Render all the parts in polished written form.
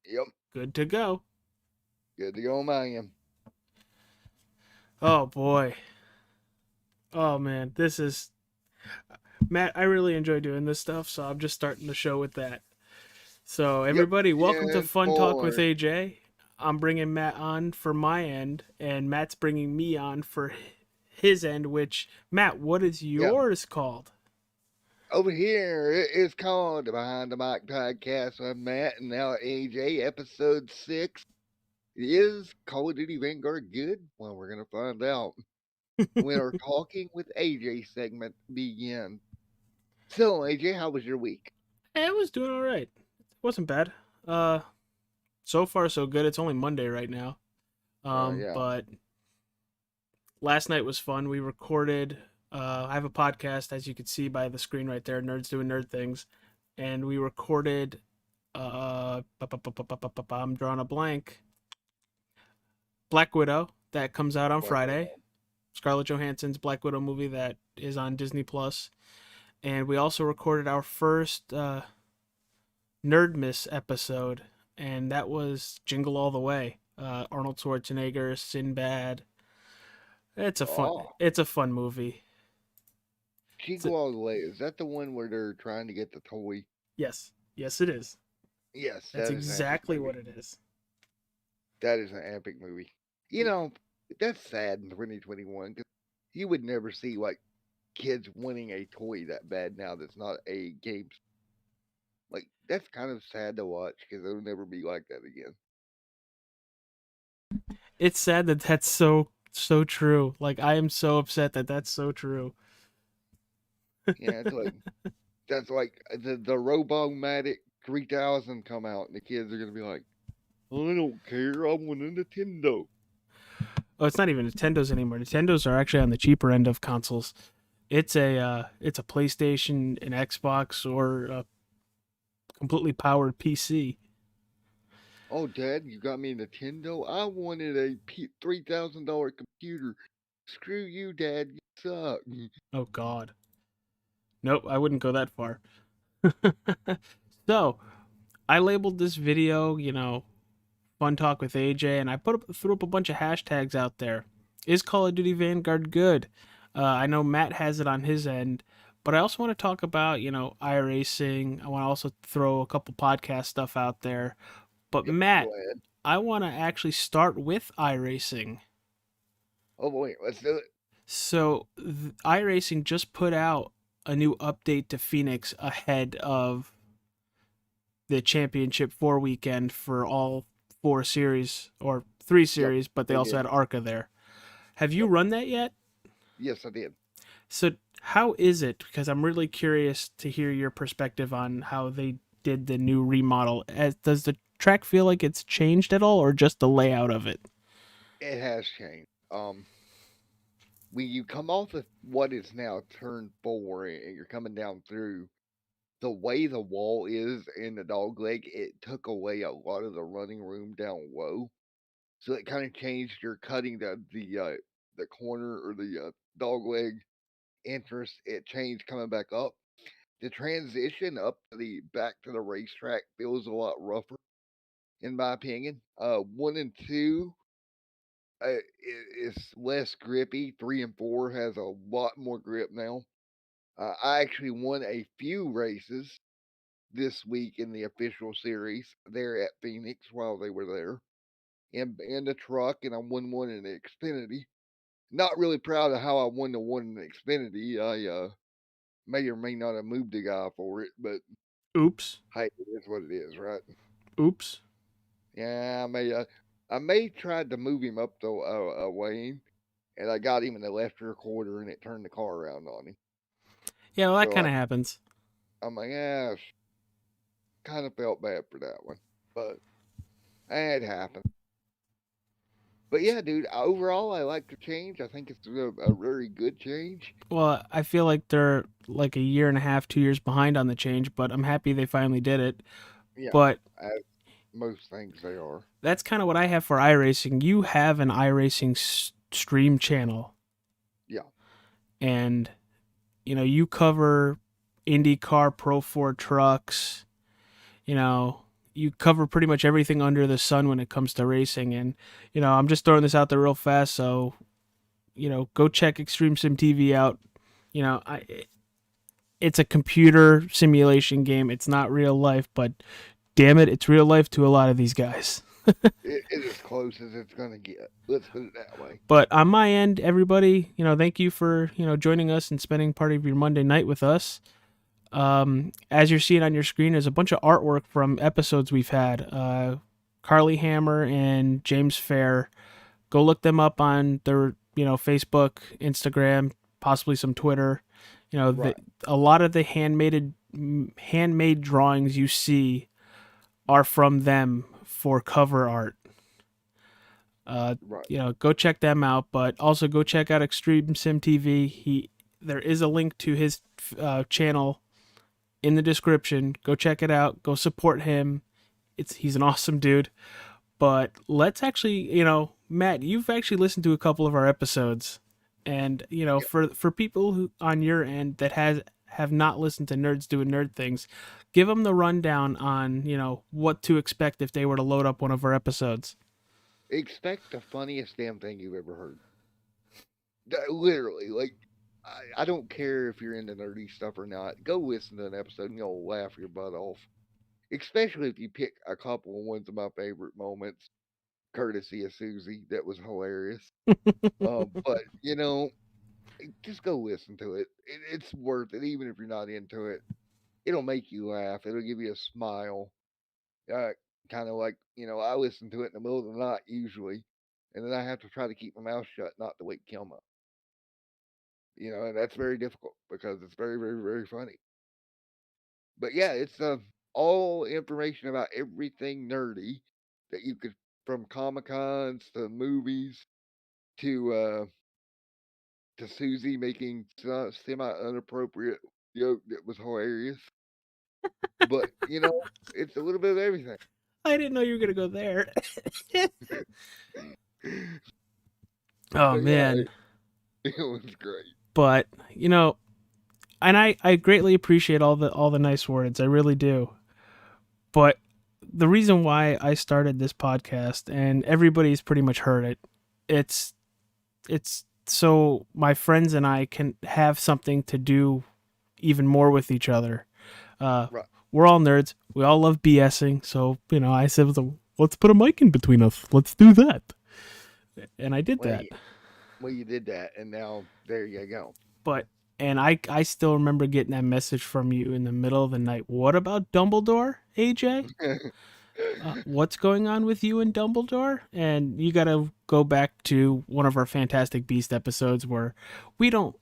Yep. Good to go. Good to go, man. Oh boy. Oh man, this is Matt. I really enjoy doing this stuff, so I'm just starting the show with that. So Yep. everybody, welcome to And Fun Talk with more. AJ. I'm bringing Matt on for my end, and Matt's bringing me on for his end. Which Matt, what is Yeah. yours called? Over here, it is called the Behind the Mic podcast with Matt and now AJ, episode 6. Is Call of Duty Vanguard good? Well, we're going to find out when our Talking with AJ segment begins. So, AJ, how was your week? It was doing all right. It wasn't bad. Uh, so far so good. It's only Monday right now. Yeah. But last night was fun. We recorded. I have a podcast, as you can see by the screen right there. Nerds doing nerd things, and we recorded. I'm drawing a blank. Black Widow that comes out on Black Friday. Widow. Scarlett Johansson's Black Widow movie that is on Disney Plus, and we also recorded our first Nerd Miss episode, and that was Jingle All the Way. Arnold Schwarzenegger, Sinbad. Oh, It's a fun movie. It's a, Jingle All the Way. Is that the one where they're trying to get the toy? yes, yes, it is. Yes, That's that is an epic exactly what movie. it is. That is an epic movie. You know, that's sad in 2021 because you would never see like kids wanting a toy that bad now that's not a game. Like that's kind of sad to watch because it'll never be like that again. It's sad that that's so true. Like I am so upset that that's so true. Yeah, it's like that's like the Robomatic 3000 come out and the kids are gonna be like, I don't care, I want a Nintendo. Oh, it's not even Nintendos anymore. Nintendos are actually on the cheaper end of consoles. It's a PlayStation, an Xbox, or a completely powered PC. Oh, Dad, you got me a Nintendo. I wanted a $3,000 computer. Screw you, Dad. You suck. Oh God, nope, I wouldn't go that far. So I labeled this video, Fun Talk with AJ, and I threw up a bunch of hashtags out there. Is Call of Duty Vanguard good? I know Matt has it on his end, but I also want to talk about, iRacing. I want to also throw a couple podcast stuff out there. But Yep, Matt, go ahead. I want to actually start with iRacing. Oh boy, let's do it. So iRacing just put out a new update to Phoenix ahead of the Championship 4 weekend for all 4 series or 3 Yep, series, but they they also did. had ARCA there. Have you Yep. run that yet? Yes, I did. So how is it? Because I'm really curious to hear your perspective on how they did the new remodel. Does the track feel like it's changed at all, or just the layout of it? It has changed. When you come off of what is now turn 4 and you're coming down through, the way the wall is in the dog leg, it took away a lot of the running room down low. So it kind of changed your cutting the corner or the dog leg entrance. It changed coming back up. The transition up to the back to the racetrack feels a lot rougher, in my opinion. 1 and 2 is less grippy. 3 and 4 has a lot more grip now. I actually won a few races this week in the official series there at Phoenix while they were there in the truck, and I won one in the Xfinity. Not really proud of how I won the one in the Xfinity. I may or may not have moved the guy for it, but Oops. hey, it is what it is, right? Oops. Yeah, I may tried to move him up the Wayne, and I got him in the left rear quarter, and it turned the car around on him. Yeah, well, that So kind of happens. I'm like, yeah, kind of felt bad for that one, but it happened. But yeah, dude, overall, I like the change. I think it's a very good change. Well, I feel like they're like a year and a half, 2 years behind on the change, but I'm happy they finally did it. Yeah, But as most things they are. that's kind of what I have for iRacing. You have an iRacing stream channel, Yeah, and you cover IndyCar, Pro 4 trucks. You know, you cover pretty much everything under the sun when it comes to racing. And I'm just throwing this out there real fast, so go check Extreme Sim TV out. It's a computer simulation game. It's not real life, but damn it, it's real life to a lot of these guys. It is as close as it's gonna get. Let's put it that way. But on my end, everybody, thank you for joining us and spending part of your Monday night with us. As you're seeing on your screen, there's a bunch of artwork from episodes we've had. Carly Hammer and James Fair. Go look them up on their Facebook, Instagram, possibly some Twitter. Right. A lot of the handmade drawings you see are from them for cover art. Right. Go check them out, but also go check out Extreme Sim TV. There is a link to his channel in the description. Go check it out. Go support him. He's an awesome dude. But let's actually, Matt, you've actually listened to a couple of our episodes, and Yep. for people who on your end that have not listened to Nerds Doing Nerd Things, give them the rundown on what to expect if they were to load up one of our episodes. Expect the funniest damn thing you've ever heard. Literally, like I don't care if you're into nerdy stuff or not. Go listen to an episode and you'll laugh your butt off. Especially if you pick a couple of ones of my favorite moments, courtesy of Susie. That was hilarious. But just go listen to it. It's worth it, even if you're not into it. It'll make you laugh. It'll give you a smile. Uh, kind of like I listen to it in the middle of the night usually, and then I have to try to keep my mouth shut, not to wake Kim up. And that's very difficult because it's very, very, very funny. But yeah, it's all information about everything nerdy that you could, from Comic Cons to movies to Susie making semi inappropriate joke that was hilarious. But it's a little bit of everything. I didn't know you were gonna go there. Oh But yeah, man. it was great. But and I greatly appreciate all the nice words. I really do. But the reason why I started this podcast, and everybody's pretty much heard it, it's it's so my friends and I can have something to do even more with each other. Uh, Right. we're all nerds. We all love BSing. So I said, let's put a mic in between us. Let's do that. And I did Well, that. you did that, and now there you go. But and I still remember getting that message from you in the middle of the night. What about Dumbledore, AJ? What's going on with you and Dumbledore? And you got to go back to one of our Fantastic Beast episodes where we don't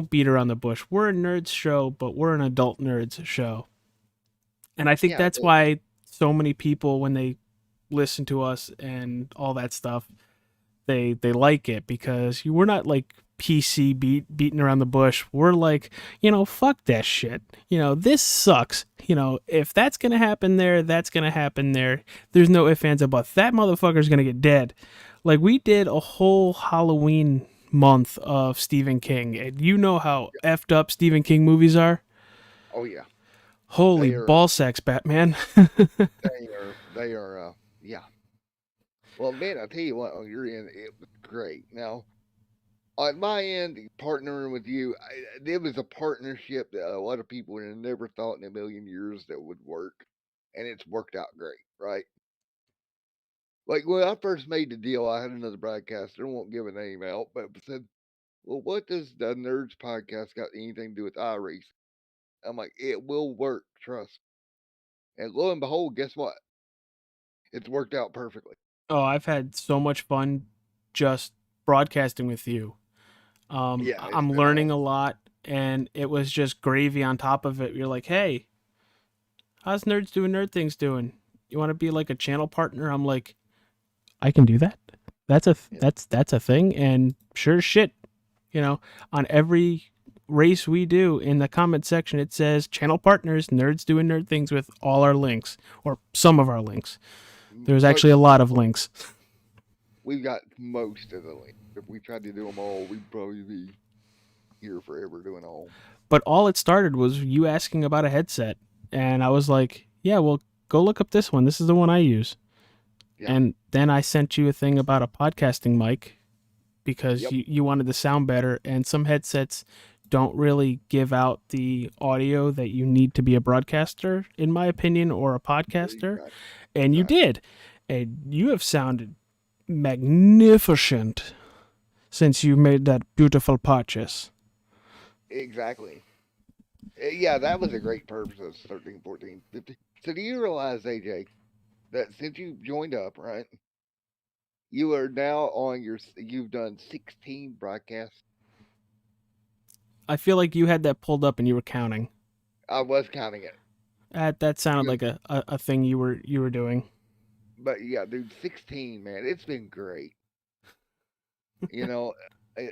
beat around the bush. We're a nerds show, but we're an adult nerds show. And I think Yeah, that's why so many people, when they listen to us and all that stuff, they like it, because we're not like PC beating around the bush. We're like, fuck that shit. This sucks. If that's gonna happen there, that's gonna happen there. There's no ifs, ands, or buts. That motherfucker's gonna get dead. Like, we did a whole Halloween month of Stephen King, and you know how effed up Stephen King movies are. oh yeah, Holy they are, ball sacks, Batman. yeah. Well, man, I tell you what, on your end, it was great. Now, on my end, partnering with you, it was a partnership that a lot of people would have never thought in a million years that would work, and it's worked out great, right? Like when I first made the deal, I had another broadcaster. I won't give a name out, but said, "Well, what does the Nerds podcast got anything to do with iRacing?" I'm like, "It will work, trust." And lo and behold, guess what? It's worked out perfectly. Oh, I've had so much fun just broadcasting with you. Yeah, it's I'm been learning a awesome. lot, and it was just gravy on top of it. You're like, hey, how's Nerds Doing Nerd Things doing? You want to be like a channel partner? I'm like, I can do that. Yeah. That's a thing. And sure as shit, you know, on every race we do, in the comment section, it says channel partners, Nerds Doing Nerd Things, with all our links, or some of our links. There's actually a Most, lot of links. we've got most of the links. If we tried to do them all, we'd probably be here forever doing all. But all it started was you asking about a headset, and I was like, yeah, well, go look up this one. This is the one I use. Yeah. And then I sent you a thing about a podcasting mic because Yep. you wanted to sound better. And some headsets don't really give out the audio that you need to be a broadcaster, in my opinion, or a podcaster. Exactly. And you Exactly. did. And you have sounded magnificent since you made that beautiful purchase. Exactly. Yeah, that was a great purpose of 13, 14, 15. So do you realize, AJ, that since you joined up, right, you are now on you've done 16 broadcasts. I feel like you had that pulled up and you were counting. I was counting it. That sounded Because, like a thing you were doing. but yeah, dude, 16, man, it's been great. You know, eh,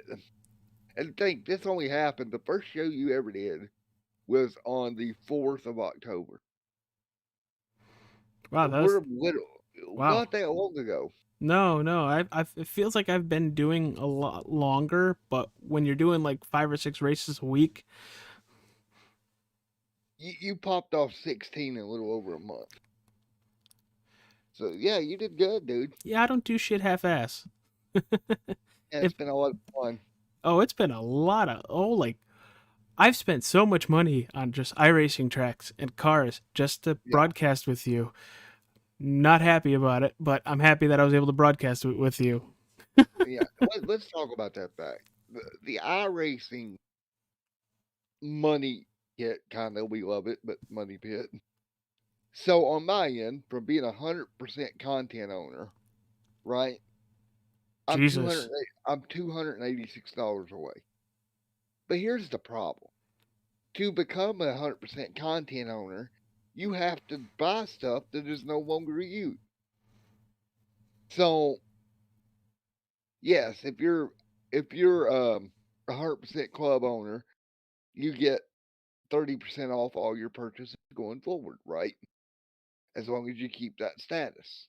and think this only happened. The first show you ever did was on the 4th of October. Wow, that was We're little, wow. not that long ago. No, no. it feels like I've been doing a lot longer, but when you're doing like 5 or 6 races a week, You popped off 16 in a little over a month. So yeah, you did good, dude. yeah, I don't do shit half-ass. And it's if been a lot of fun. it's been a lot of like I've spent so much money on just iRacing tracks and cars just to Yeah, broadcast with you. Not happy about it, but I'm happy that I was able to broadcast with you. yeah. Let's talk about that fact. The iRacing money pit, kind of, we love it, but money pit. So on my end, from being 100% content owner, right? I'm Jesus. 200. I'm $286 away. But here's the problem: to become a 100% content owner, you have to buy stuff that is no longer used. So yes, if you're 100% club owner, you get 30% off all your purchases going forward, right? As long as you keep that status.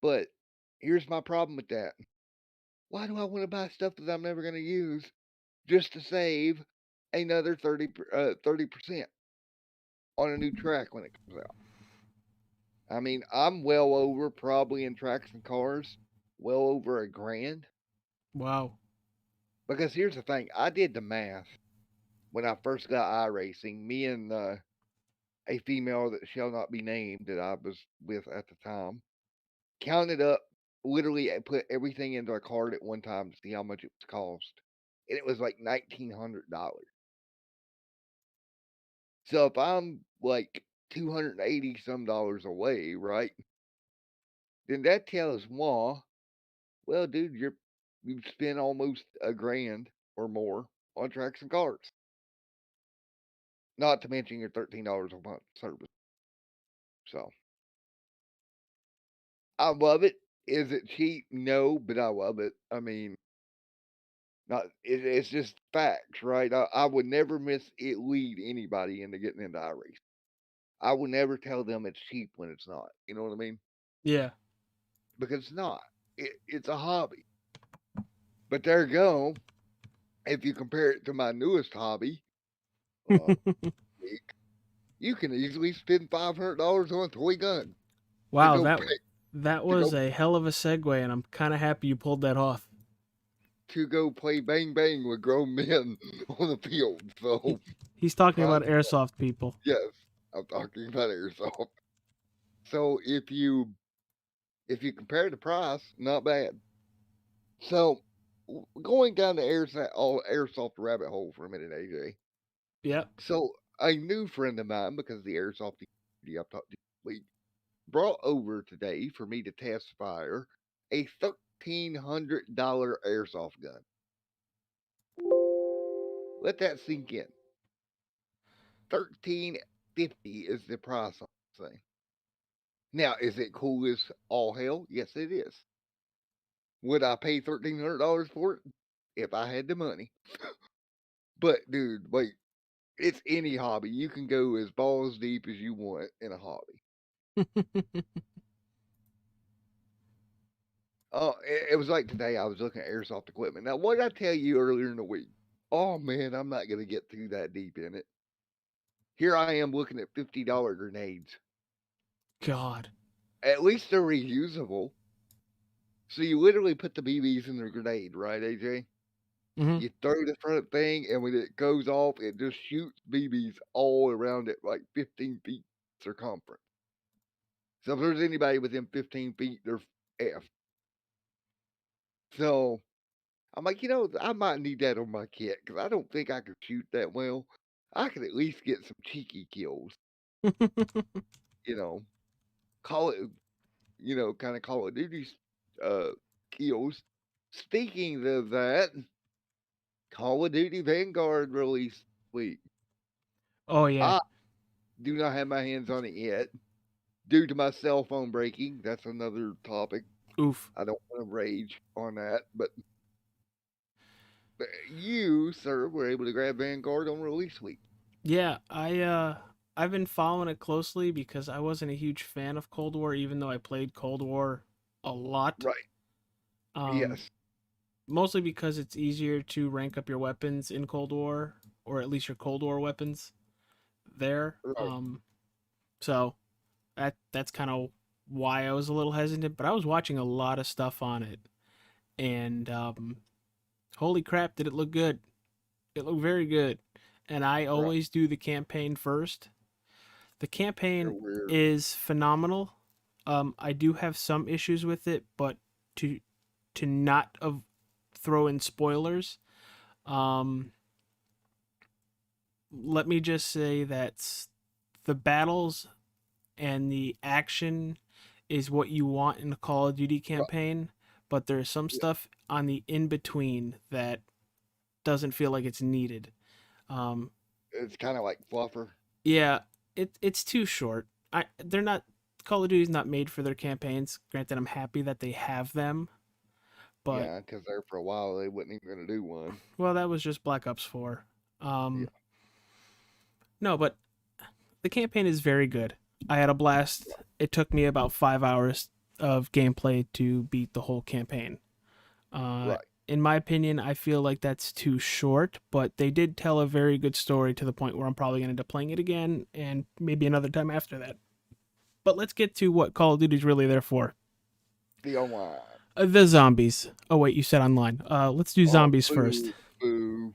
But here's my problem with that. Why do I want to buy stuff that I'm never going to use just to save another 30% on a new track when it comes out? I mean, I'm well over, probably in tracks and cars, well over a grand. Wow. Because here's the thing, I did the math when I first got iRacing. Me and a female that shall not be named that I was with at the time counted up, literally put everything into a card at one time to see how much it was cost, and it was like $1,900. So if I'm like 280 some dollars away, right? Then that tells moi, well, dude, you've spent almost a grand or more on tracks and cars. Not to mention your $13 a month service. So I love it. Is it cheap? No, but I love it. I mean, not it's just facts, right? I would never lead anybody into getting into iRacing. I would never tell them it's cheap when it's not. You know what I mean? Yeah. Because it's not. It's a hobby. But there you go. If you compare it to my newest hobby, uh, you can easily spend $500 on a toy gun to Wow, go that play, that to was go a hell of a segue, and I'm kind of happy you pulled that off. to go play bang bang with grown men on the field. He, So he's talking prize, about airsoft people. yes, I'm talking about airsoft. So if you compare the price, not bad. So going down the airsoft rabbit hole for a minute, AJ. Yep. So a new friend of mine, because the airsoft community I've talked to this week, brought over today for me to test fire a $1,300 airsoft gun. Let that sink in. 1350 is the price on this thing. Now, is it cool as all hell? Yes, it is. Would I pay $1,300 for it if I had the money? But dude, wait, it's any hobby. You can go as balls deep as you want in a hobby. Oh, it was like today. I was looking at airsoft equipment. Now, what did I tell you earlier in the week? Oh man, I'm not gonna get too that deep in it. Here I am looking at $50 grenades. God. At least they're reusable. So you literally put the BBs in the grenade, right, AJ? Hmm. You throw the front thing, and when it goes off, it just shoots BBs all around it, like 15 feet circumference. So if there's anybody within 15 feet, they're F. So I'm like, I might need that on my kit because I don't think I could shoot that well. I could at least get some cheeky kills, you know, call it, kind of Call of Duty uh, kills. Speaking of that, Call of Duty Vanguard released week. Oh yeah. I do not have my hands on it yet due to my cell phone breaking. That's another topic. Oof. I don't want to rage on that, but you, sir, were able to grab Vanguard on release week. Yeah, I've been following it closely because I wasn't a huge fan of Cold War, even though I played Cold War a lot. Right. Um, Yes. Mostly because it's easier to rank up your weapons in Cold War, or at least your Cold War weapons there. Right. So that's kind of why I was a little hesitant. But I was watching a lot of stuff on it, and holy crap, did it look good! It looked very good. And I Right. always do the campaign first. The They're campaign weird. is phenomenal. I do have some issues with it, but to not throw in spoilers, um, let me just say that the battles and the action is what you want in a Call of Duty Right. campaign, but there's some Yeah. stuff on the in between that doesn't feel like it's needed. Um, It's kind of like fluffer. yeah, it's too short. They're not Call of Duty's not made for their campaigns. Granted, I'm happy that they have them, but Yeah, because there for a while they wasn't even going to do one. well, that was just Black Ops 4. Yeah. No, but the campaign is very good. I had a blast. It took me about 5 hours of gameplay to beat the whole campaign. Uh, Right. in my opinion, I feel like that's too short, but they did tell a very good story to the point where I'm probably going to end up playing it again and maybe another time after that. But let's get to what Call of Duty's really there for. The online. The zombies. Oh wait, you said online. Let's do Oh, zombies first boo, boo,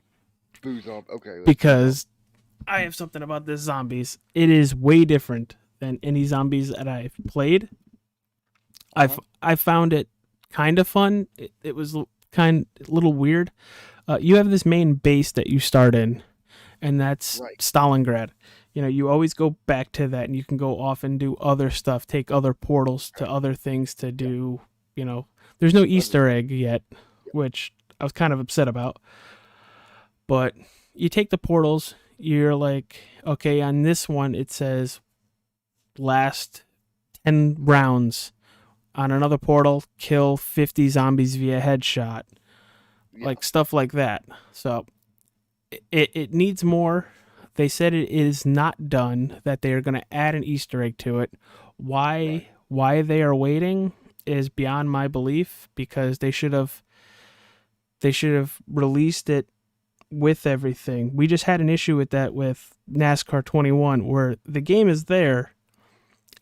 boo zombie. Okay, let's do zombie. because I have something about this zombies. It is way different than any zombies that I've played. Uh huh. I found it kind of fun. It was kind a little weird. You have this main base that you start in, and that's Right. Stalingrad. You know, you always go back to that, and you can go off and do other stuff, take other portals to other things to Yeah. do. You know, there's no Other Easter stuff. egg yet, Yeah. which I was kind of upset about. But you take the portals, you're like, okay, on this one it says last 10 rounds. On another portal, kill 50 zombies via headshot. Yeah. Like stuff like that. So it needs more. They said it is not done, that they are going to add an Easter egg to it. Right. Why they are waiting is beyond my belief, because they should have released it with everything. We just had an issue with that with NASCAR 21 where the game is there,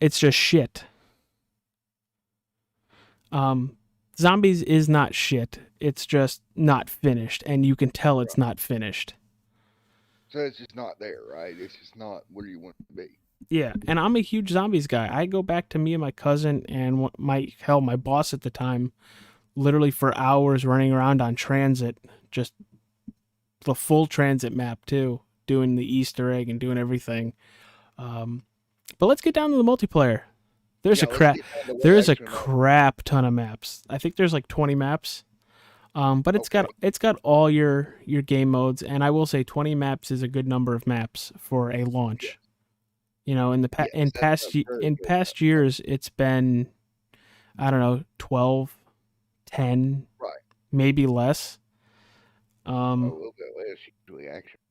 it's just shit. Um Zombies is not shit. It's just not finished, and you can tell it's Right. not finished. So it's just not there, right? It's just not where you want it to be. Yeah, and I'm a huge zombies guy. I go back to me and my cousin and my boss at the time, literally for hours running around on transit, just the full transit map too, doing the Easter egg and doing everything. Um, but let's get down to the multiplayer. There's Yeah. a Let's crap get down to what there's a actually matters. crap ton of maps. I think there's like 20 maps. But Okay. it's got all your game modes, and I will say 20 maps is a good number of maps for a Yeah. launch. You know, in the Yes. That's a very in good past years, it's been, I don't know, 12, 10, right. maybe less. A Um, little bit less usually, actually.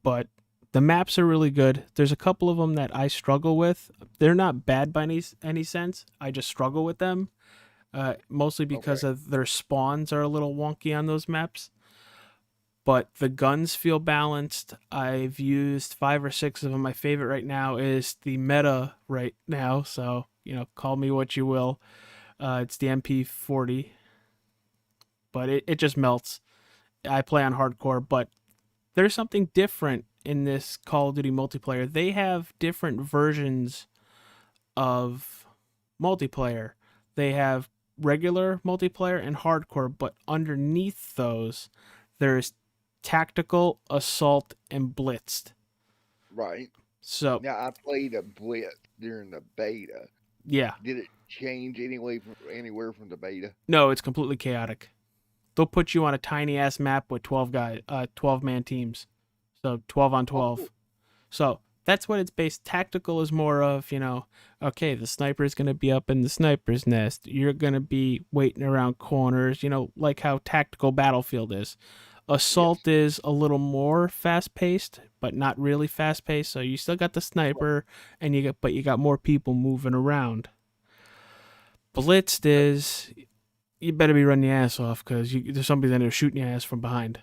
but the maps are really good. There's a couple of them that I struggle with. They're not bad by any sense. I just struggle with them, mostly Okay. because of their spawns are a little wonky on those maps. but the guns feel balanced. I've used 5 or 6 of them. My favorite right now is the meta right now, so call me what you will. It's the MP40, but it just melts. I play on hardcore, but there's something different in this Call of Duty multiplayer. They have different versions of multiplayer. They have regular multiplayer and hardcore, but underneath those, there's tactical, assault, and blitzed. Right. So, Now, I played a Blitz during the beta. yeah. Did it change anywhere from the beta? No, it's completely chaotic. They'll put you on a tiny ass map with 12 man teams. So 12 on Oh, cool. 12. So that's what it's based. Tactical is more of, okay, the sniper is going to be up in the sniper's nest. You're going to be waiting around corners, like how tactical Battlefield is. Yes. Assault is a little more fast paced, but not really fast paced. So you still got the Right. sniper, but you got more people moving around. Blitzed is you better be running your ass off because there's somebody that is shooting your ass from behind.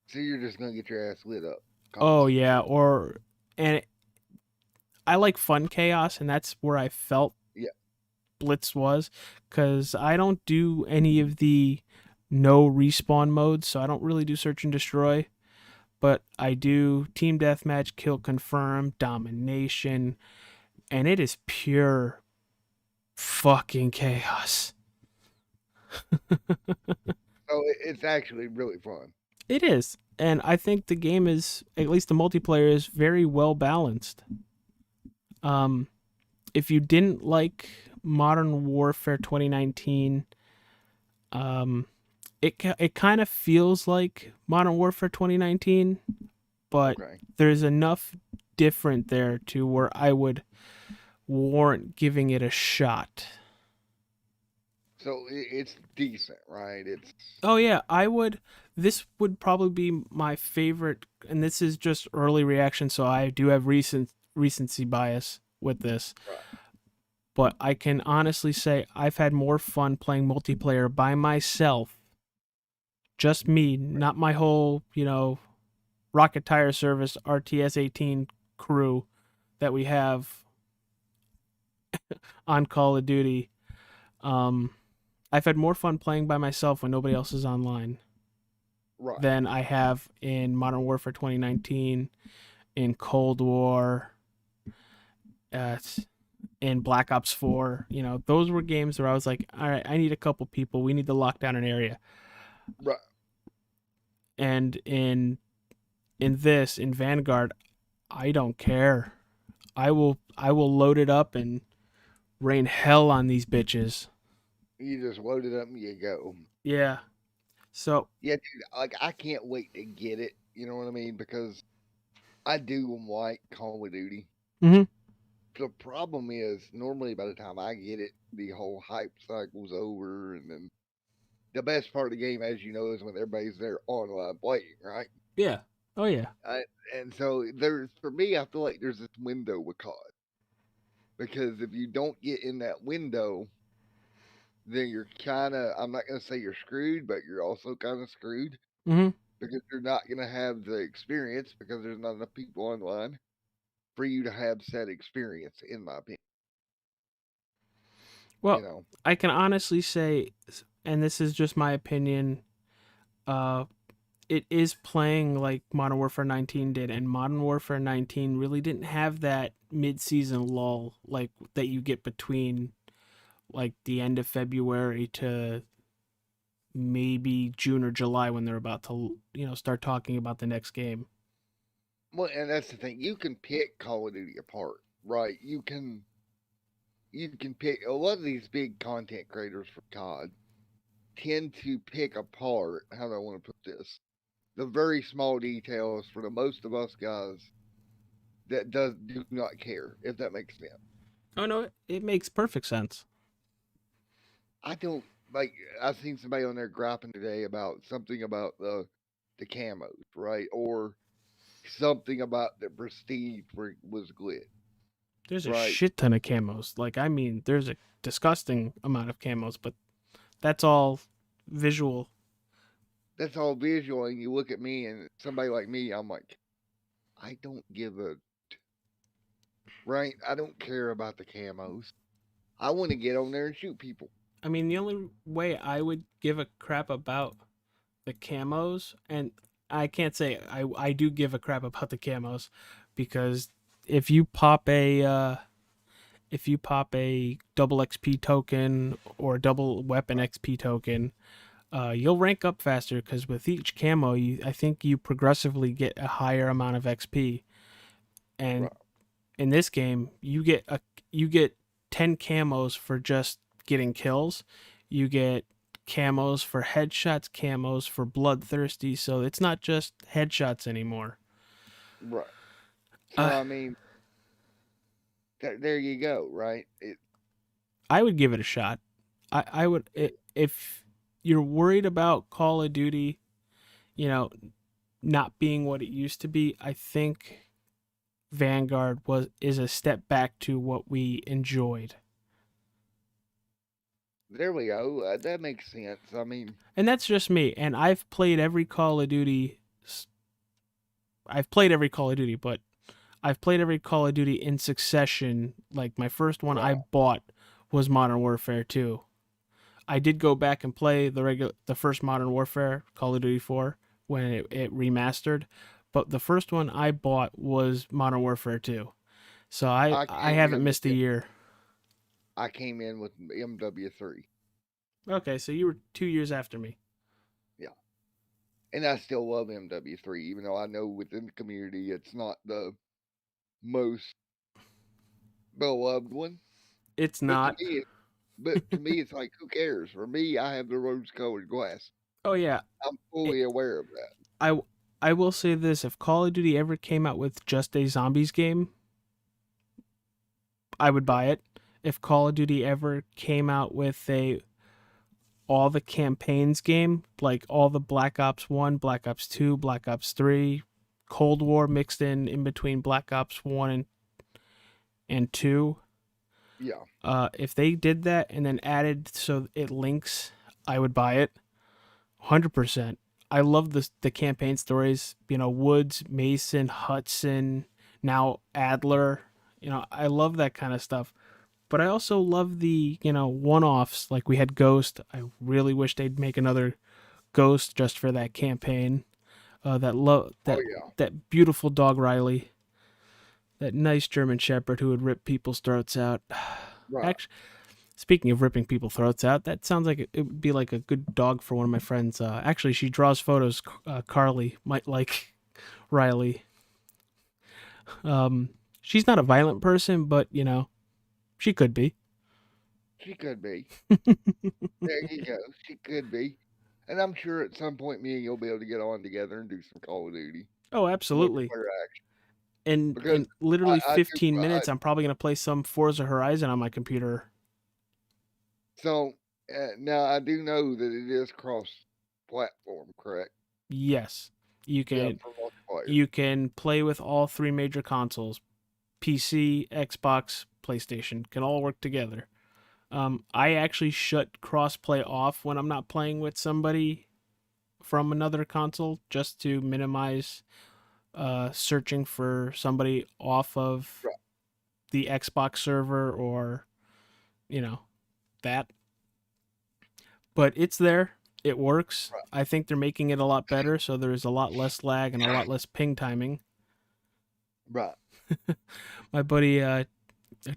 So you're just gonna get your ass lit up Oh constantly. yeah, and I like fun chaos, and that's where I felt Yeah. Blitz was, because I don't do any of the no respawn modes, so I don't really do search and destroy. But I do team deathmatch, kill confirm, domination, and it is pure fucking chaos. So it's actually really fun. It is, and I think the game is, at least the multiplayer is very well balanced. Um, if you didn't like Modern Warfare 2019, um, it kind of feels like Modern Warfare 2019, but Okay. there's enough different there to where I would warrant giving it a shot. So it's decent, right? It's Oh yeah, I would. This would probably be my favorite, and this is just early reaction, so I do have recency bias with this. right. But I can honestly say I've had more fun playing multiplayer by myself, just me, Right. not my whole, Rocket Tire Service RTS 18 crew that we have on Call of Duty. Um, I've had more fun playing by myself when nobody else is online Right. than I have in Modern Warfare 2019, in Cold War, uh, in Black Ops 4. Those were games where I was like, all right, I need a couple people. We need to lock down an area. Right. And in Vanguard, I don't care. I will load it up and rain hell on these bitches. You just load it up and you go. Yeah. So, Yeah, dude, like I can't wait to get it. You know what I mean? Because I do like Call of Duty. mhm. The problem is normally by the time I get it, the whole hype cycle's over, and then the best part of the game, as you know, is when everybody's there online playing, right? Yeah. Oh yeah. I, and so there's for me, I feel like there's this window with COD because if you don't get in that window, then you're kind of I'm not gonna say you're screwed, but you're also kind of screwed Mhm. because you're not gonna have the experience because there's not enough people online for you to have said experience, in my opinion. You Well, know, I can honestly say, and this is just my opinion, uh it is playing like Modern Warfare 19 did, and Modern Warfare 19 really didn't have that mid-season lull like that you get between like the end of February to maybe June or July when they're about to start talking about the next game. well, and that's the thing. You can pick Call of Duty apart, right? You can pick a lot of these big content creators for COD tend to pick apart. How do I want to put this? The very small details for the most of us guys that do not care, if that makes sense. Oh no, it makes perfect sense. I don't like. I've seen somebody on there griping today about something about the camos, right, or something about the prestige was glitch, There's a right? shit ton of camos. Like I mean, there's a disgusting amount of camos, but that's all visual. that's all visual, and you look at me and somebody like me, I'm like, I don't give a right. I don't care about the camos. I want to get on there and shoot people. I mean, the only way I would give a crap about the camos, and I can't say I do give a crap about the camos, because if you pop a double XP token or double weapon XP token, you'll rank up faster, because with each camo, I think you progressively get a higher amount of XP. And Right, in this game, you get 10 camos for just getting kills. You get camos for headshots, camos for bloodthirsty. So it's not just headshots anymore. right. So Uh, I mean, there you go. Right. I would give it a shot. I would, if you're worried about Call of Duty, you know, not being what it used to be. I think Vanguard is a step back to what we enjoyed. There we go. That makes sense. I mean, And that's just me. And I've played every Call of Duty. I've played every Call of Duty, but I've played every Call of Duty in succession. Like my first one I right. bought was Modern Warfare 2. I did go back and play the first Modern Warfare, Call of Duty 4, when it remastered, but the first one I bought was Modern Warfare 2. So I I came haven't in with missed a year. I came in with MW3. Okay, so you were 2 years after me. Yeah, and I still love MW3, even though I know within the community it's not the most beloved one. It's But to not. me, it's like, who cares? For me, I have the rose-colored glass. Oh yeah. I'm It, fully aware of that. I I will say this: if Call of Duty ever came out with just a zombies game, I would Right. buy it. If Call of Duty ever came out with a all the campaigns game, like all the Black Ops 1, Black Ops 2, Black Ops 3, Cold War mixed in between Black Ops 1 and 2, Yeah. if they did that and then added so it links, I would buy it 100%. I love the campaign stories, Woods, Mason, Hudson, now Adler. I love that kind of stuff. But I also love the, one-offs. Like we had Ghost. I really wish they'd make another Ghost just for that campaign. Oh, that yeah. that beautiful dog Riley, that nice German Shepherd who would rip people's throats out. Right. Actually, speaking of ripping people's throats out, that sounds like it would be like a good dog for one of my friends. Actually, she draws photos. Carly might like Riley. Um, she's not a violent person, but she could be. She could be. There you go. She could be. And I'm sure at some point me and you'll be able to get on together and do some Call of Duty Oh, absolutely. multiplayer action. In Because in literally I do 15 minutes, I'm probably gonna play some Forza Horizon on my computer. so now I do know that it is cross platform, correct? Yes, you Yeah, can for multiplayer. you can play with all three major consoles: PC, Xbox, PlayStation. Can all work together. I actually shut crossplay off when I'm not playing with somebody from another console, just to minimize searching for somebody off of Right, the Xbox server, or you know that. But it's there. It works. right, I think they're making it a lot better, so there's a lot less lag and a lot less ping timing. right. My buddy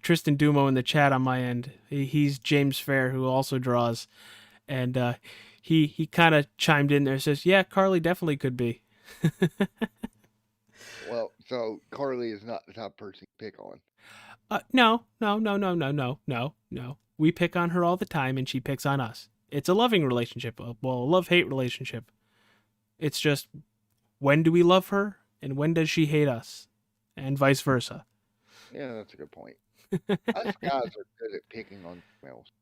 Tristan Dumo in the chat on my end, he's James Fair, who also draws, and he kind of chimed in there, says, "Yeah, Carly definitely could be." Well, so Carly is not the type of person you pick on. No, no, no, no, no, no, no, no. We pick on her all the time, and she picks on us. It's a loving relationship, a love-hate relationship. It's just, when do we love her, and when does she hate us, and vice versa. Yeah, that's a good point. Us guys are good at picking on females.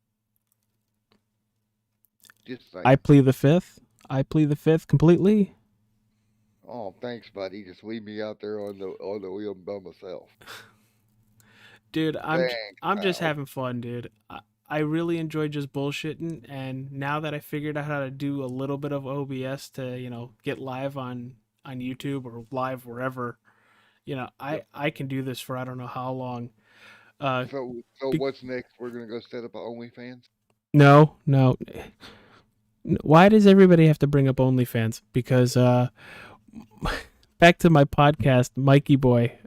Just I saying. plead the fifth. I plead the fifth completely. Oh, thanks, buddy. Just leave me out there on the wheel by myself. Dude, Thanks, I'm just pal. having fun, dude. I really enjoy just bullshitting, and now that I figured out how to do a little bit of OBS to get live on YouTube or live wherever, Yep. I can do this for I don't know how long. Uh, So be- what's next? We're gonna go set up a OnlyFans. no, no. Why does everybody have to bring up OnlyFans? Because back to my podcast, Mikey Boy.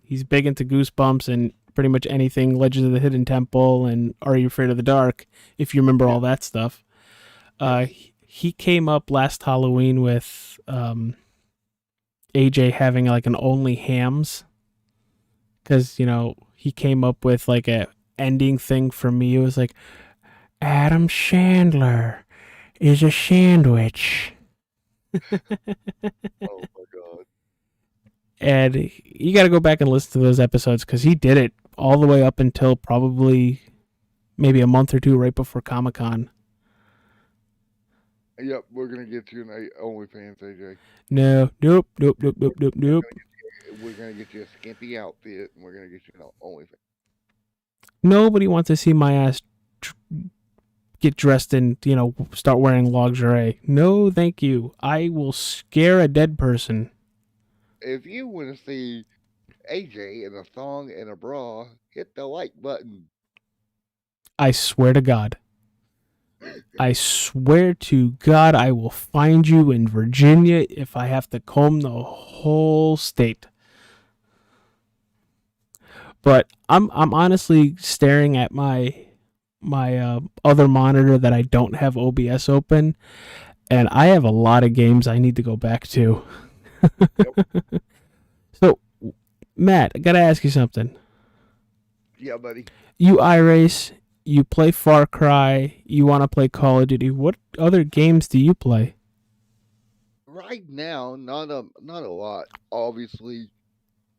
He's big into Goosebumps and pretty much anything Legends of the Hidden Temple and Are You Afraid of the Dark? If you remember Yeah. all that stuff. Yes. He came up last Halloween with AJ having like an Only Hams because he came up with like a ending thing for me. It was like Adam Chandler is a sandwich. Oh my god. And you got to go back and listen to those episodes because he did it all the way up until probably maybe a month or two right before Comic Con. Yep, we're gonna get you an OnlyFans, AJ. No, nope, nope, nope, nope, nope, nope. We're gonna get you a skimpy outfit, and we're gonna get you an OnlyFans. Nobody wants to see my ass get dressed and start wearing lingerie. No, thank you. I will scare a dead person. If you want to see AJ in a thong and a bra, hit the like button. I swear to God. I swear to God, I will find you in Virginia if I have to comb the whole state. But I'm honestly staring at my other monitor that I don't have OBS open, and I have a lot of games I need to go back to. Yep. So, Matt, I gotta ask you something. Yeah, buddy. You iRace, you play Far Cry, you want to play Call of Duty. What other games do you play? Right now, not a lot. Obviously,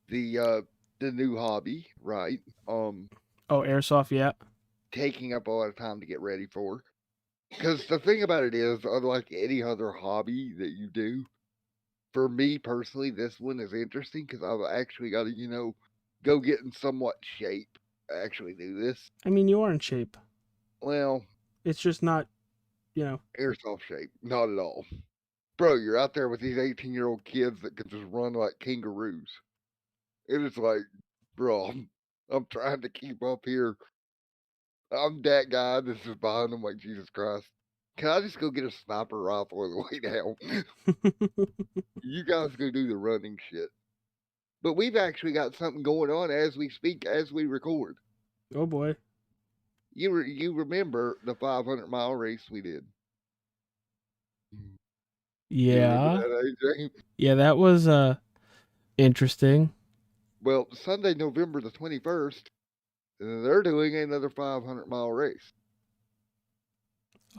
the new hobby, right? Oh, Airsoft, yeah. Taking up a lot of time to get ready for. Because the thing about it is, unlike any other hobby that you do, for me personally, this one is interesting because I've actually got to, go get in somewhat shape to actually do this. I mean, you are in shape. Well, It's just not. airsoft shape, not at all. Bro, you're out there with these 18-year-old kids that can just run like kangaroos. It is like, bro, I'm trying to keep up here. I'm that guy that's just behind them like Jesus Christ. Can I just go get a sniper rifle on the way down? You guys go do the running shit. But we've actually got something going on as we speak, as we record. Oh boy. You remember the 500-mile race we did? You remember Yeah. that, AJ? Yeah, that was interesting. Well, Sunday, November the 21st, they're doing another 500-mile race.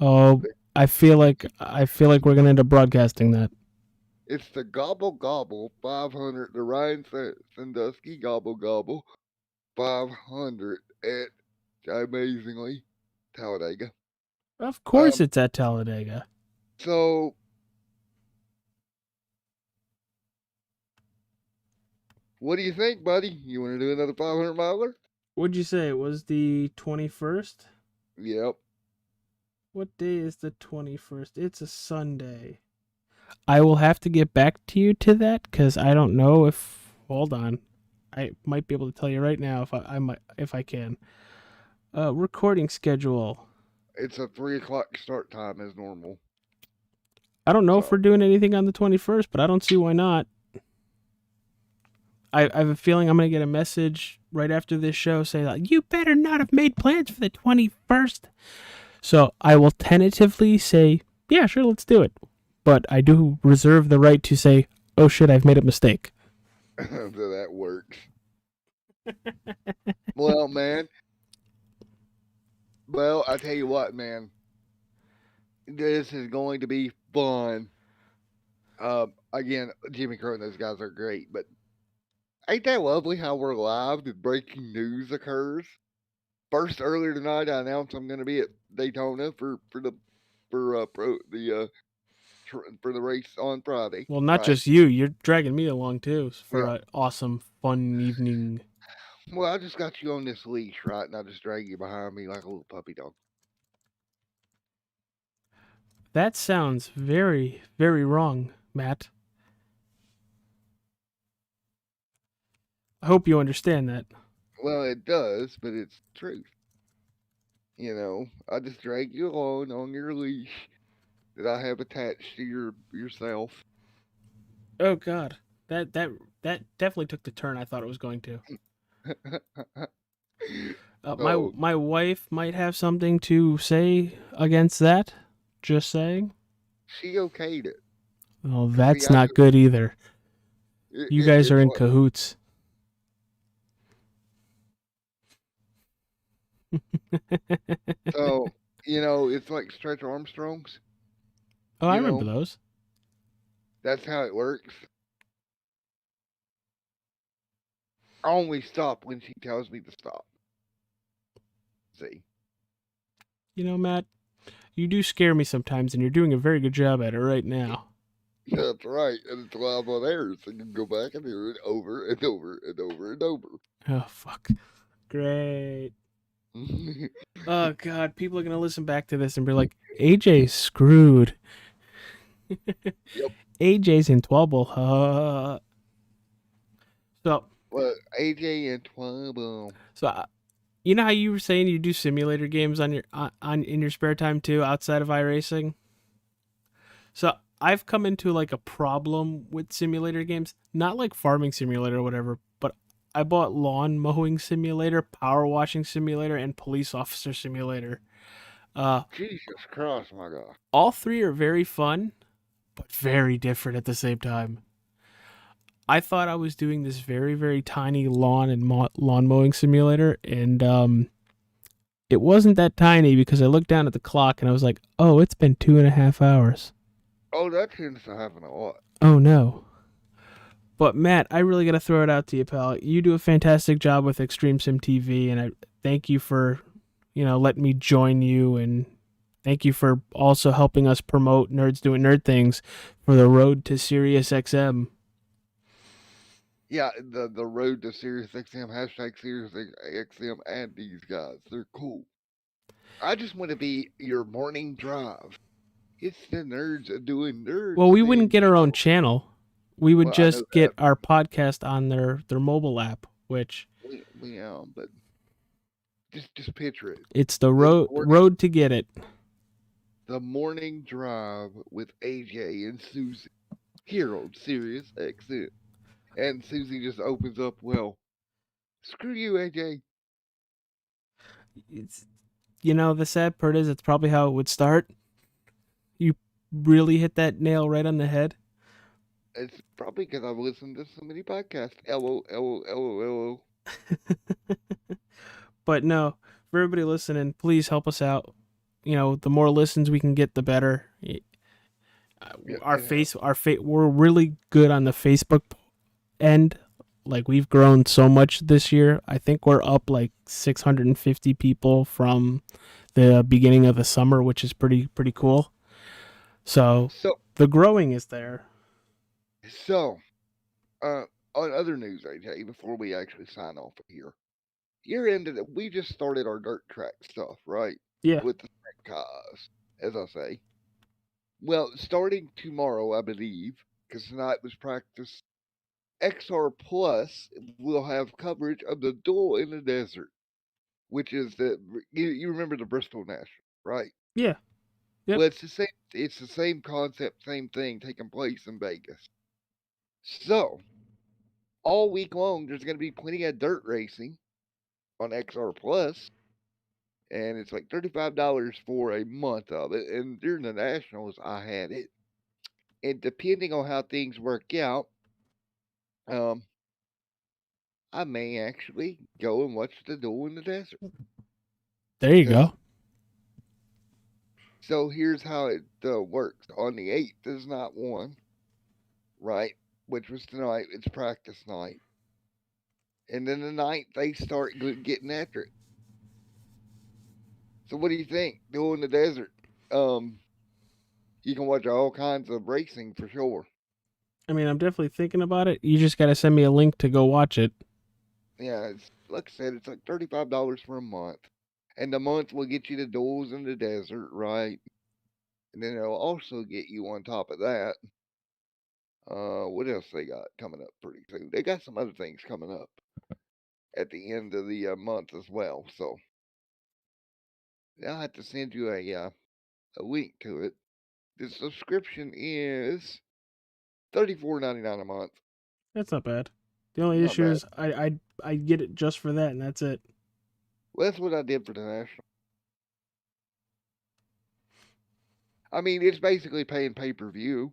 Oh, I feel like we're going to end up broadcasting that. It's the Gobble Gobble 500, the Ryan Sandusky Gobble Gobble 500 at, amazingly, Talladega. Of course Um, it's at Talladega. so what do you think, buddy? You want to do another 500 miler? What'd you say? It was the 21st? Yep. What day is the 21st? It's a Sunday. I will have to get back to you to that because I don't know if. Hold on. I might be able to tell you right now if I can. Recording schedule. It's a 3 o'clock start time as normal. I don't know if So we're doing anything on the 21st, but I don't see why not. I have a feeling I'm going to get a message right after this show saying, like, you better not have made plans for the 21st. So I will tentatively say, yeah, sure, let's do it. But I do reserve the right to say, oh shit, I've made a mistake. so that works. Well, man. Well, I tell you what, man. This is going to be fun. Again, Jimmy Crow and those guys are great, but ain't that lovely how we're live and breaking news occurs? First, earlier tonight, I announced I'm going to be at Daytona for the race on Friday, Well, not right? just you. You're dragging me along too for Yeah. an awesome, fun evening. Well, I just got you on this leash, right? And I just drag you behind me like a little puppy dog. That sounds very, very wrong, Matt. I hope you understand that. Well, it does, but it's truth. I just drag you along on your leash that I have attached to yourself. Oh God, that definitely took the turn I thought it was going to. My So my wife might have something to say against that. Just saying. she okayed it. Well, Cause see, that's not good either. You guys are it's in like cahoots. so it's like Stretch Armstrong's. Oh, I You remember know, those. that's how it works. I only stop when she tells me to stop. See, You know, Matt, you do scare me sometimes, and you're doing a very good job at it right now. that's right, and it's live on air, so you can go back and hear it over and over and over and over. Oh fuck. Great. Oh God, people are gonna listen back to this and be like, AJ's screwed. Yep. AJ's in trouble. So, Well, AJ and Trouble. so you know how you were saying you do simulator games on your on in your spare time too, outside of iRacing. So I've come into like a problem with simulator games, not like farming simulator or whatever, but I bought lawn mowing simulator, power washing simulator, and police officer simulator. Uh, Jesus Christ, my God. all three are very fun, but very different at the same time. I thought I was doing this very, very tiny lawn and lawn mowing simulator, and it wasn't that tiny because I looked down at the clock and I was like, "Oh, it's been 2.5 hours. Oh, that tends to happen a lot. Oh no." But Matt, I really got to throw it out to you, pal. You do a fantastic job with Extreme Sim TV, and I thank you for, letting me join you, and thank you for also helping us promote Nerds Doing Nerd Things for the road to Sirius XM. Yeah, the road to Sirius XM, hashtag Sirius XM, and these guys. They're cool. I just want to be your morning drive. It's the nerds doing nerd Well, we wouldn't things. get our own channel. We would Well, I know just that. get our podcast on their mobile app, which But just picture it. it's the The road morning, road to get it. the morning drive with AJ and Susie here on Sirius XM. And Susie just opens up, well, screw you, AJ. It's the sad part is it's probably how it would start. You really hit that nail right on the head. It's probably because I've listened to so many podcasts. LO. But no, for everybody listening, please help us out. The more listens we can get, the better. Yeah, Our it helps. we're really good on the Facebook end. Like we've grown so much this year. I think we're up like 650 people from the beginning of the summer, which is pretty cool. So So, the growing is there. so, uh, on other news, AJ, before we actually sign off here, you're into that. We just started our dirt track stuff, right? Yeah. With the track cars, as I say. Well, starting tomorrow, I believe, because tonight was practice, XR Plus will have coverage of the Duel in the Desert, which is you remember the Bristol National, right? Yeah. Yep. Well, it's the same. It's the same concept, same thing taking place in Vegas. So all week long, there's going to be plenty of dirt racing on XR Plus, and it's like $35 for a month of it. And during the Nationals, I had it, and depending on how things work out, um, I may actually go and watch the Duel in the Desert. There you Cause go. so here's how it works. On the 8th is not one, right? Which was tonight. It's practice night. And then the ninth they start getting after it. So what do you think? Duel in the Desert. Um, you can watch all kinds of racing for sure. I mean, I'm definitely thinking about it. You just got to send me a link to go watch it. Yeah, like I said, it's like $35 for a month, and the month will get you the duels in the desert, right? And then it'll also get you on top of that. What else they got coming up pretty soon? They got some other things coming up at the end of the month as well. So I'll have to send you a link to it. The subscription is $34.99 a month. That's not bad. The only Not issue bad. is I get it just for that, and that's it. Well, that's what I did for the national. I mean, it's basically paying pay per view.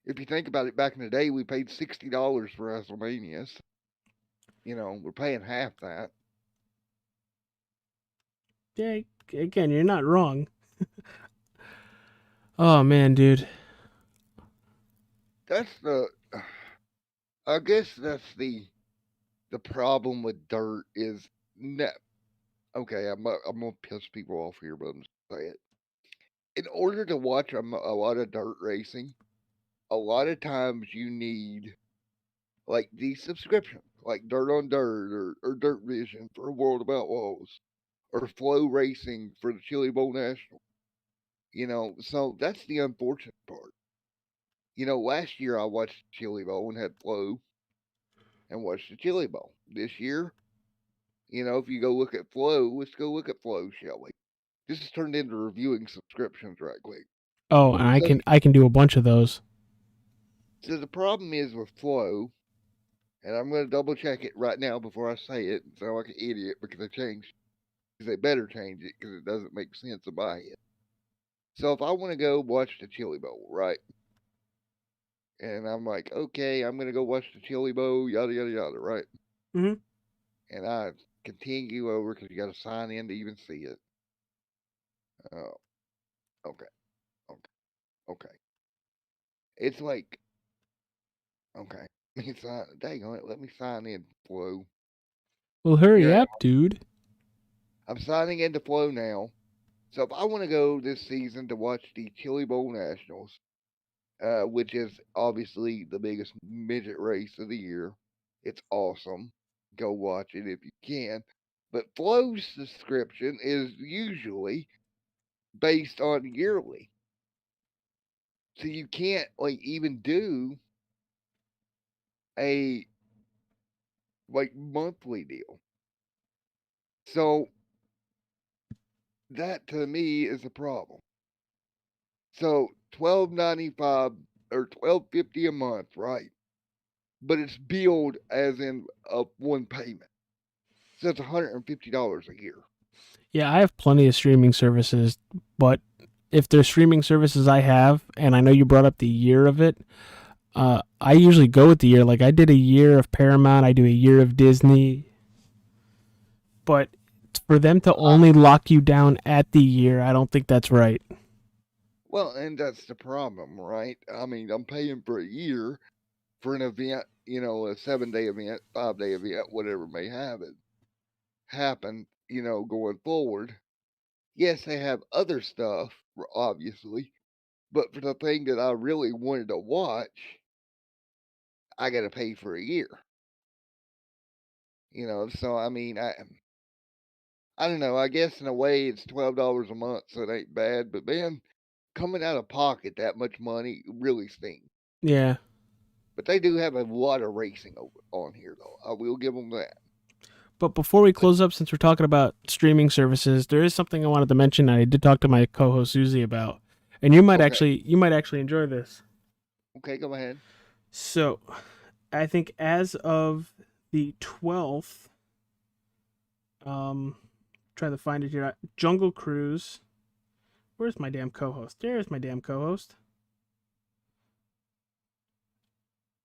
If you think about it, back in the day, we paid $60 for WrestleManias. We're paying half that. Yeah, again, you're not wrong. Oh man, dude. That's the. I guess that's the problem with dirt is net. Okay, I'm gonna piss people off here, but I'm just gonna say it. In order to watch a lot of dirt racing, a lot of times you need like these subscriptions, like Dirt on Dirt or Dirt Vision for World of Outlaws or Flow Racing for the Chili Bowl National. So that's the unfortunate part. Last year I watched the Chili Bowl and had Flow and watched the Chili Bowl. This year, if you go look at Flow, let's go look at Flow, shall we? This has turned into reviewing subscriptions right quick. Oh, and So, I can do a bunch of those. so the problem is with Flow, and I'm going to double check it right now before I say it and sound like an idiot because they changed, because they better change it because it doesn't make sense to buy it. So if I want to go watch the Chili Bowl, right? And I'm like, okay, I'm going to go watch the Chili Bowl, yada, yada, yada, right? Mm-hmm. And I continue over because you got to sign in to even see it. Oh, okay, okay, okay. It's like, okay, dang on it, let me sign in, Flow. Well, hurry Here up, dude. I'm signing into Flow now. So if I want to go this season to watch the Chili Bowl Nationals, which is obviously the biggest midget race of the year, it's awesome. Go watch it if you can. But Flow's subscription is usually based on yearly. So you can't like even do a like monthly deal. So that to me is a problem. So $12.95 or $12.50 a month, right? But it's billed as in one payment. So it's $150 a year. Yeah, I have plenty of streaming services, but if there's streaming services I have, and I know you brought up the year of it, I usually go with the year. Like I did a year of Paramount, I do a year of Disney, but for them to I, only lock you down at the year, I don't think that's right. well, and that's the problem, right? I mean, I'm paying for a year for an event, a 7 day event, 5 day event, whatever may have it happen, going forward. Yes, they have other stuff, obviously, but for the thing that I really wanted to watch, I got to pay for a year. So I mean, I don't know. I guess in a way it's $12 a month, so it ain't bad. But man, coming out of pocket that much money really stings. Yeah. But they do have a lot of racing over on here, though. I will give them that. But before we But close up, since we're talking about streaming services, there is something I wanted to mention. I did talk to my co-host Susie about, and okay, you might actually enjoy this. okay, go ahead. So, I think as of the 12th, um, trying to find it here. Jungle Cruise. Where's my damn co-host? There's my damn co-host.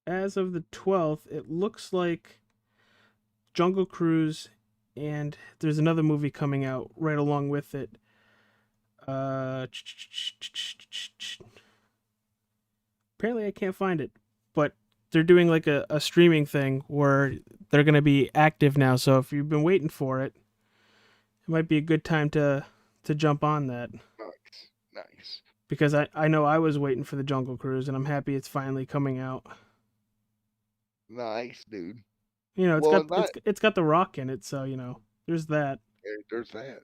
As of the 12th, it looks like Jungle Cruise, and there's another movie coming out right along with it. Uh, Apparently, I can't find it, but they're doing like a streaming thing where they're going to be active now. So if you've been waiting for it, it might be a good time to jump on that. Nice, nice, Because I know I was waiting for the Jungle Cruise, and I'm happy it's finally coming out. nice, dude. You know, it's Well, got and it's that it's got The Rock in it, so there's that there's that.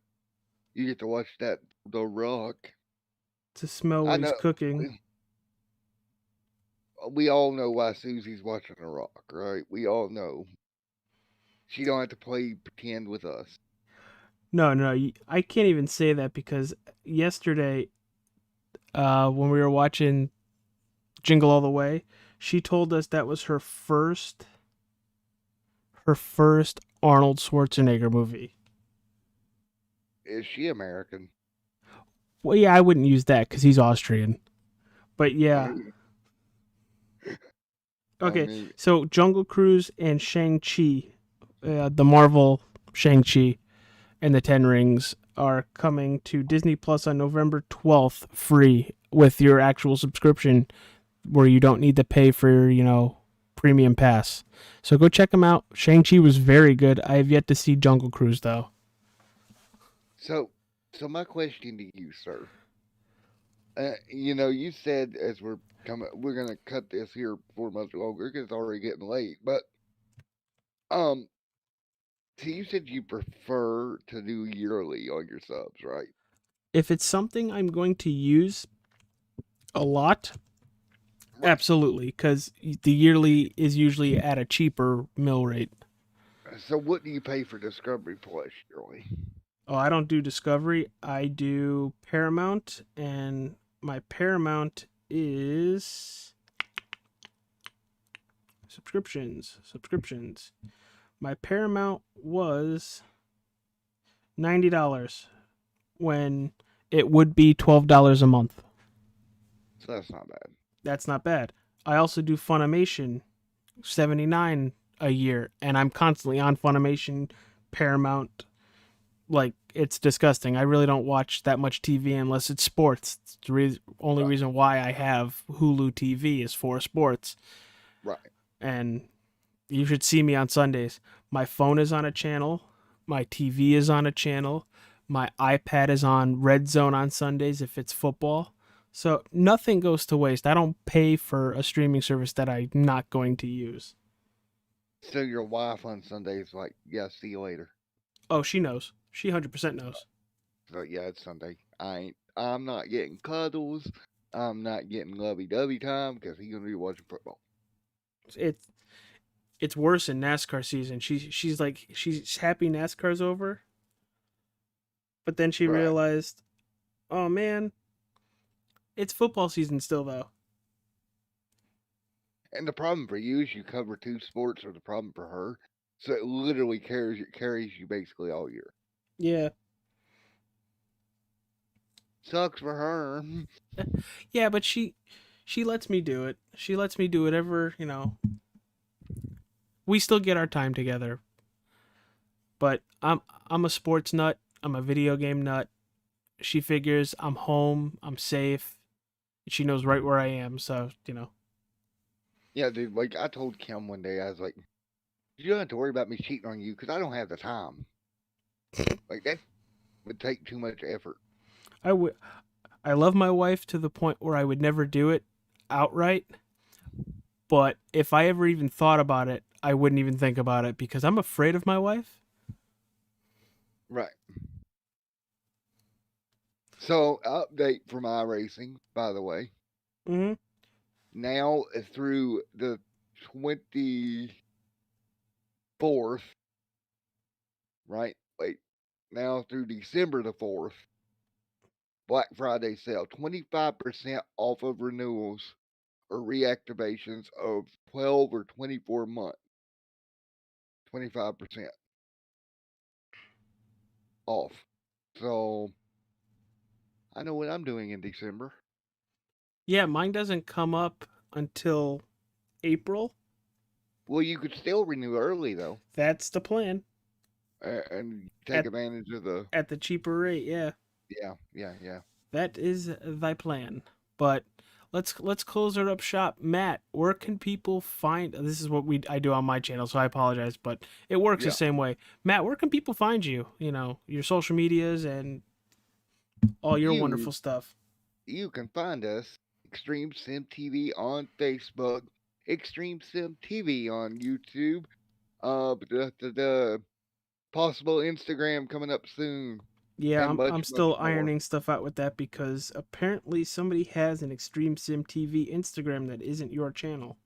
You get to watch that The Rock. to smell I what he's know. cooking. We all know why Susie's watching The Rock, right? We all know she don't have to play pretend with us. No, no, I can't even say that because yesterday, when we were watching Jingle All the Way, she told us that was her first Arnold Schwarzenegger movie. Is she American? Well, yeah, I wouldn't use that because he's Austrian. But yeah, I okay. mean, So Jungle Cruise and Shang Chi, the Marvel Shang Chi and the Ten Rings are coming to Disney Plus on November 12th, free with your actual subscription, where you don't need to pay for premium pass. So go check them out. Shang Chi was very good. I have yet to see Jungle Cruise though. so so my question to you, sir. You said as we're gonna cut this here for much longer because it's already getting late. But um, so you said you prefer to do yearly on your subs, right? If it's something I'm going to use a lot, Right. absolutely, because the yearly is usually at a cheaper mill rate. So what do you pay for Discovery Plus yearly? Oh, I don't do Discovery. I do Paramount, and my Paramount is subscriptions. Subscriptions. My Paramount was $90 when it would be $12 a month. So that's not bad. That's not bad. I also do Funimation, 79 a year, and I'm constantly on Funimation, Paramount. Like, it's disgusting. I really don't watch that much TV unless it's sports. It's the only Right. reason why I have Hulu TV is for sports. Right. And you should see me on Sundays. My phone is on a channel, my TV is on a channel, my iPad is on Red Zone on Sundays if it's football. So nothing goes to waste. I don't pay for a streaming service that I'm not going to use. So your wife on Sunday is like, yeah, see you later. Oh, she knows. She 100% knows. So yeah, it's Sunday. I'm not getting cuddles. I'm not getting lovey dovey time because he's gonna be watching football. It's it's worse in NASCAR season. She's like she's happy NASCAR's over, but then she Right. realized, "Oh man, it's football season still though." And the problem for you is you cover two sports, or the problem for her, so it literally carries you basically all year. Yeah. Sucks for her. Yeah, but she lets me do it. She lets me do whatever, we still get our time together. But I'm a sports nut. I'm a video game nut. She figures I'm home, I'm safe. She knows right where I am, so. Yeah, dude. Like I told Kim one day, I was like, "You don't have to worry about me cheating on you because I don't have the time. Like that would take too much effort." I would I love my wife to the point where I would never do it outright, but if I ever even thought about it, I wouldn't even think about it because I'm afraid of my wife. Right. So update from iRacing, by the way. Mhm. Now through the 24th, right? Wait, now through December the 4th, Black Friday sale, 25% off of renewals or reactivations of 12 or 24 months. 25% off. So I know what I'm doing in December. Yeah, mine doesn't come up until April. Well, you could still renew early though, That's the plan. and take At advantage of the. at the cheaper rate, yeah. Yeah, yeah, yeah. That is thy plan. But let's close it up shop. Matt, where can people find this is what I do on my channel, so I apologize, but it works the Yeah. same way. Matt, where can people find you? Your social medias and all your You wonderful stuff. you can find us Extreme Sim TV on Facebook, Extreme Sim TV on YouTube. But the possible Instagram coming up soon, Yeah, and much I'm much still more. ironing stuff out with that because apparently somebody has an Extreme Sim TV Instagram that isn't your channel.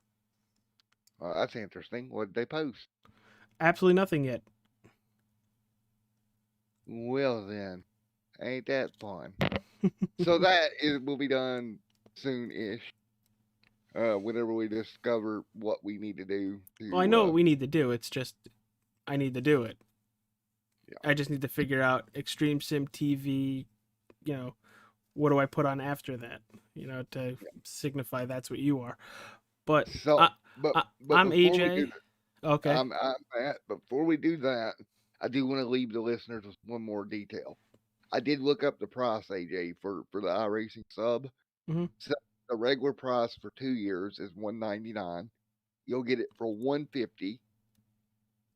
That's interesting. What did they post? Absolutely nothing yet. Well then, ain't that fun? So that is will be done soon-ish. Whenever we discover what we need to do Well, I to, know what we need to do. It's just I need to do it. yeah. I just need to figure out Extreme Sim TV. You know, what do I put on after that? You know, to signify that's what you are. But So, I, but I but I'm before we do AJ. Okay. I'm Matt. Before we do that, I do want to leave the listeners with one more detail. I did look up the price, AJ, for the iRacing sub. Hmm. So the regular price for 2 years is 199. You'll get it for 150,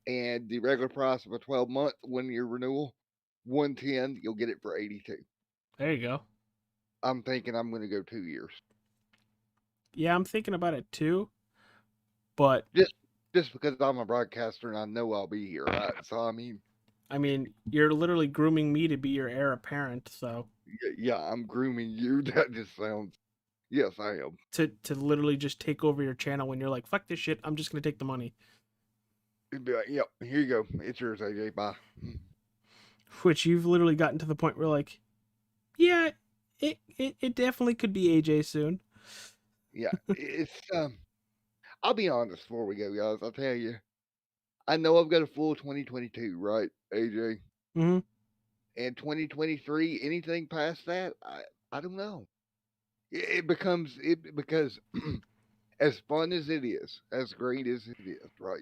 and the regular price of a 12-month 1 year renewal, 110. You'll get it for 82. There you go. I'm thinking I'm going to go 2 years. Yeah, I'm thinking about it too. But Just just because I'm a broadcaster and I know I'll be here, right? So I mean, I mean, you're literally grooming me to be your heir apparent. So yeah, I'm grooming you. That just sounds. Yes, I am. to literally just take over your channel when you're like, fuck this shit, I'm just gonna take the money. It'd be like, yep, here you go. It's yours, AJ. Bye. Which you've literally gotten to the point where like, yeah, it definitely could be AJ soon. Yeah, it's. I'll be honest before we go, guys. I'll tell you. I know I've got a full 2022, right, AJ? Mm-hmm. And 2023, anything past that, I don't know. It becomes it because as fun as it is, as great as it is, right?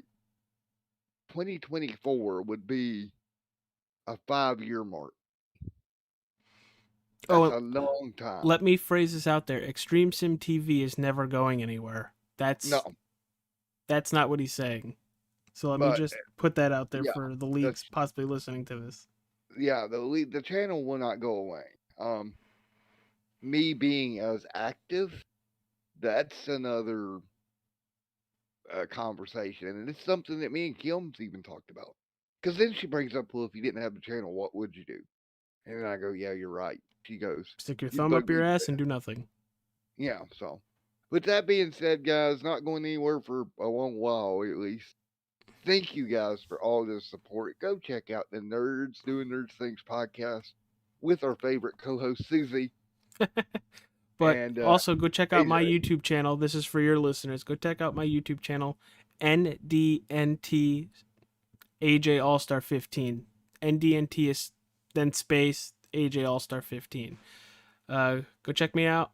2024 would be a 5 year mark. Oh, That's and a long time. let me phrase this out there. Extreme Sim TV is never going anywhere. No, That's not what he's saying. So let me but just put that out there yeah, for the that's leagues possibly listening to this. yeah. The channel will not go away. Um, me being as active, that's another conversation, and it's something that me and Kim's even talked about. Because then she brings up, well, if you didn't have the channel, what would you do? And then I go, yeah, you're right. She goes, Stick your you'd thumb bug up your me to ass and death. do nothing. Yeah, so. With that being said, guys, not going anywhere for a long while at least. Thank you guys for all this support. Go check out the Nerds Doing Nerds Things podcast with our favorite co-host Susie But and also go check out AJ. my YouTube channel. This is for your listeners. Go check out my YouTube channel, NDNT AJ All Star 15. NDNT is then space AJ All Star 15. Go check me out.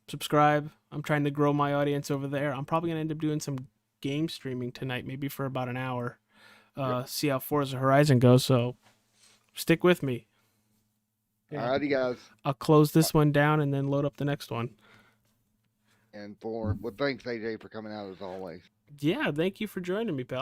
Subscribe. I'm trying to grow my audience over there. I'm probably gonna end up doing some game streaming tonight, maybe for about an hour. Yep. See how Forza Horizon goes. So stick with me. Yeah, Alrighty, guys. I'll close this one down and then load up the next one. And thanks AJ for coming out as always. Yeah, thank you for joining me, pal.